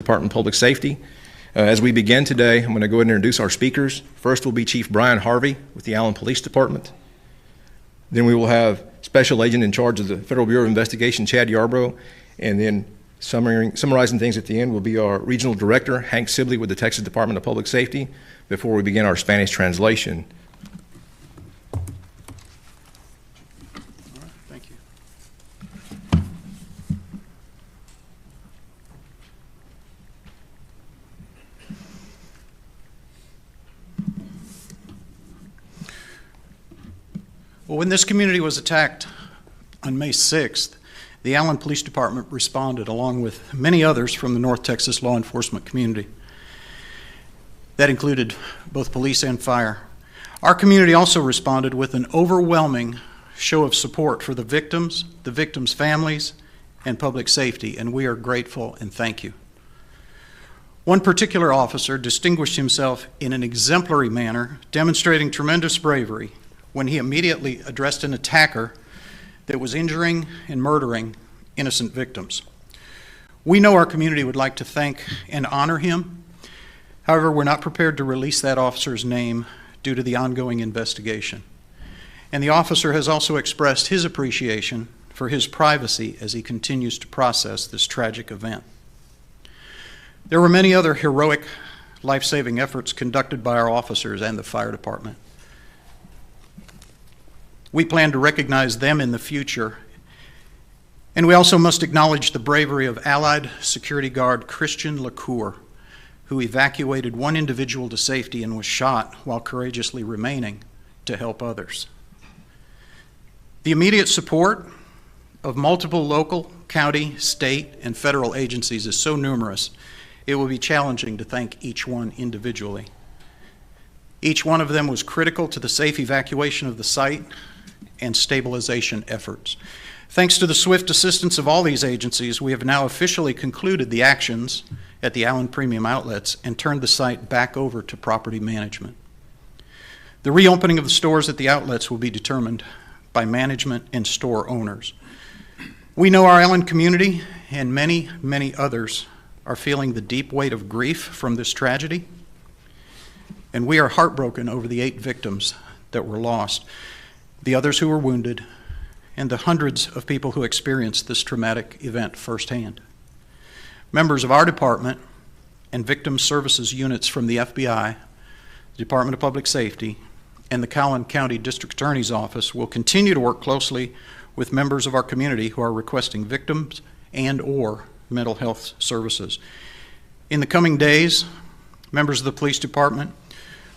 Department of Public Safety. As we begin today, I'm going to go ahead and introduce our speakers. First will be Chief Brian Harvey with the Allen Police Department. Then we will have Special Agent in charge of the Federal Bureau of Investigation, Chad Yarbrough. And then summarizing things at the end will be our Regional Director, Hank Sibley with the Texas Department of Public Safety, before we begin our Spanish translation. Thank you. Well, when this community was attacked on May 6th, the Allen Police Department responded along with many others from the North Texas law enforcement community. That included both police and fire. Our community also responded with an overwhelming show of support for the victims' families, and public safety, and we are grateful and thank you. One particular officer distinguished himself in an exemplary manner, demonstrating tremendous bravery when he immediately addressed an attacker that was injuring and murdering innocent victims. We know our community would like to thank and honor him. However, we're not prepared to release that officer's name due to the ongoing investigation. And the officer has also expressed his appreciation for his privacy as he continues to process this tragic event. There were many other heroic, life-saving efforts conducted by our officers and the fire department. We plan to recognize them in the future, and we also must acknowledge the bravery of Allied Security Guard Christian LaCour, who evacuated one individual to safety and was shot while courageously remaining to help others. The immediate support of multiple local, county, state, and federal agencies is so numerous, it will be challenging to thank each one individually. Each one of them was critical to the safe evacuation of the site and stabilization efforts. Thanks to the swift assistance of all these agencies, we have now officially concluded the actions at the Allen Premium Outlets and turned the site back over to property management. The reopening of the stores at the outlets will be determined by management and store owners. We know our Allen community and many, many others are feeling the deep weight of grief from this tragedy, and we are heartbroken over the 8 victims that were lost, the others who were wounded, and the hundreds of people who experienced this traumatic event firsthand. Members of our department and victim services units from the FBI, the Department of Public Safety, and the Collin County District Attorney's Office will continue to work closely with members of our community who are requesting victims and/or mental health services. In the coming days, members of the police department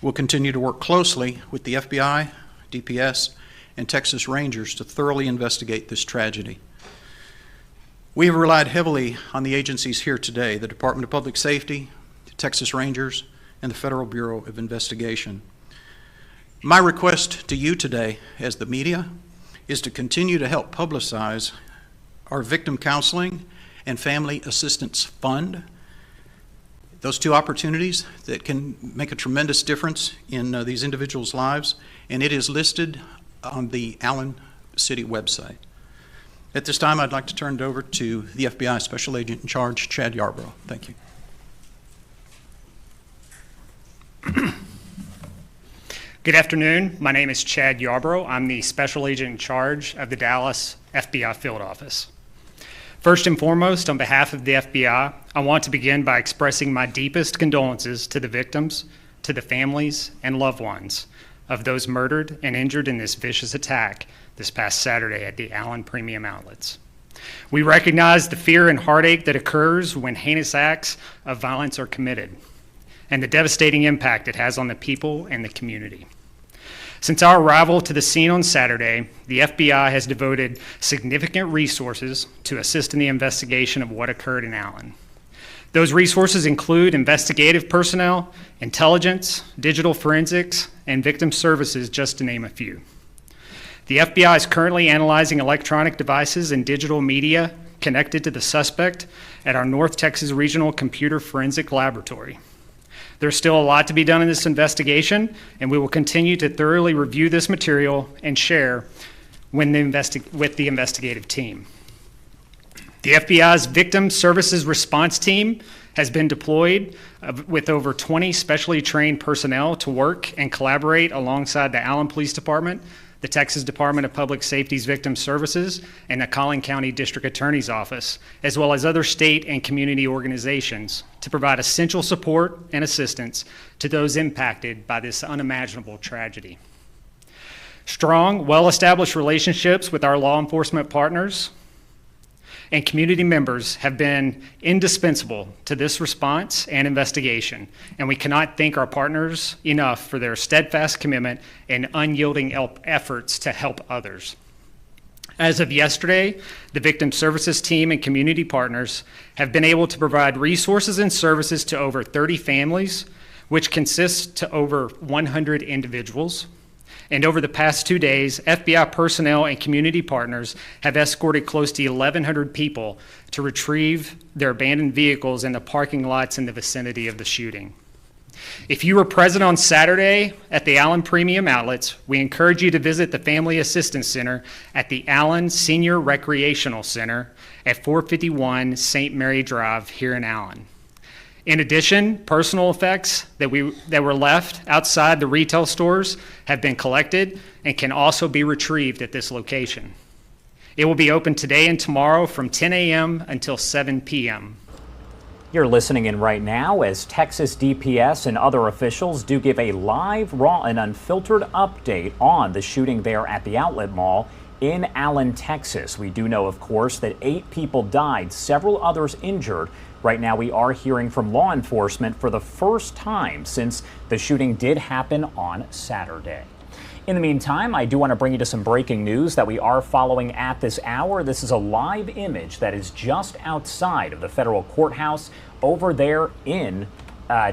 will continue to work closely with the FBI, DPS, and Texas Rangers to thoroughly investigate this tragedy. We have relied heavily on the agencies here today, the Department of Public Safety, the Texas Rangers, and the Federal Bureau of Investigation. My request to you today, as the media, is to continue to help publicize our Victim Counseling and Family Assistance Fund. Those 2 opportunities that can make a tremendous difference in these individuals' lives, and it is listed on the Allen City website. At this time, I'd like to turn it over to the FBI Special Agent in charge, Chad Yarbrough. Thank you. Good afternoon. My name is Chad Yarbrough. I'm the Special Agent in charge of the Dallas FBI Field Office. First and foremost, on behalf of the FBI, I want to begin by expressing my deepest condolences to the victims, to the families and loved ones of those murdered and injured in this vicious attack this past Saturday at the Allen Premium Outlets. We recognize the fear and heartache that occurs when heinous acts of violence are committed, and the devastating impact it has on the people and the community. Since our arrival to the scene on Saturday, the FBI has devoted significant resources to assist in the investigation of what occurred in Allen. Those resources include investigative personnel, intelligence, digital forensics, and victim services, just to name a few. The FBI is currently analyzing electronic devices and digital media connected to the suspect at our North Texas Regional Computer Forensic Laboratory. There's still a lot to be done in this investigation, and we will continue to thoroughly review this material and share with the investigative team. The FBI's Victim Services Response Team has been deployed with over 20 specially trained personnel to work and collaborate alongside the Allen Police Department, the Texas Department of Public Safety's Victim Services, and the Collin County District Attorney's Office, as well as other state and community organizations to provide essential support and assistance to those impacted by this unimaginable tragedy. Strong, well-established relationships with our law enforcement partners and community members have been indispensable to this response and investigation, and we cannot thank our partners enough for their steadfast commitment and unyielding efforts to help others. As of yesterday, the Victim Services team and community partners have been able to provide resources and services to over 30 families, which consists to over 100 individuals. And over the past 2 days, FBI personnel and community partners have escorted close to 1,100 people to retrieve their abandoned vehicles in the parking lots in the vicinity of the shooting. If you were present on Saturday at the Allen Premium Outlets, we encourage you to visit the Family Assistance Center at the Allen Senior Recreational Center at 451 St. Mary Drive here in Allen. In addition, personal effects that were left outside the retail stores have been collected and can also be retrieved at this location. It will be open today and tomorrow from 10 a.m. until 7 p.m. You're listening in right now as Texas DPS and other officials do give a live, raw, and unfiltered update on the shooting there at the Outlet Mall in Allen, Texas. We do know, of course, that 8 people died, several others injured. Right now, we are hearing from law enforcement for the first time since the shooting did happen on Saturday. In the meantime, I do want to bring you to some breaking news that we are following at this hour. This is a live image that is just outside of the federal courthouse over there in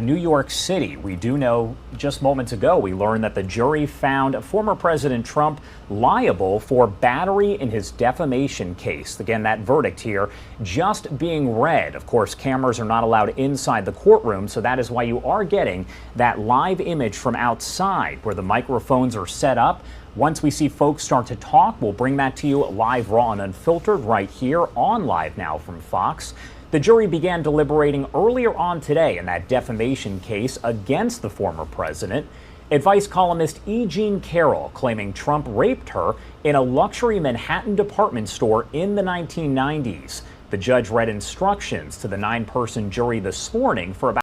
New York City. We do know just moments ago we learned that the jury found former President Trump liable for battery in his defamation case. Again, that verdict here just being read. Of course, cameras are not allowed inside the courtroom, so that is why you are getting that live image from outside where the microphones are set up. Once we see folks start to talk, we'll bring that to you live, raw, and unfiltered right here on Live Now from Fox. The jury began deliberating earlier on today in that defamation case against the former president. Advice columnist E. Jean Carroll claiming Trump raped her in a luxury Manhattan department store in the 1990s. The judge read instructions to the 9-person jury this morning for about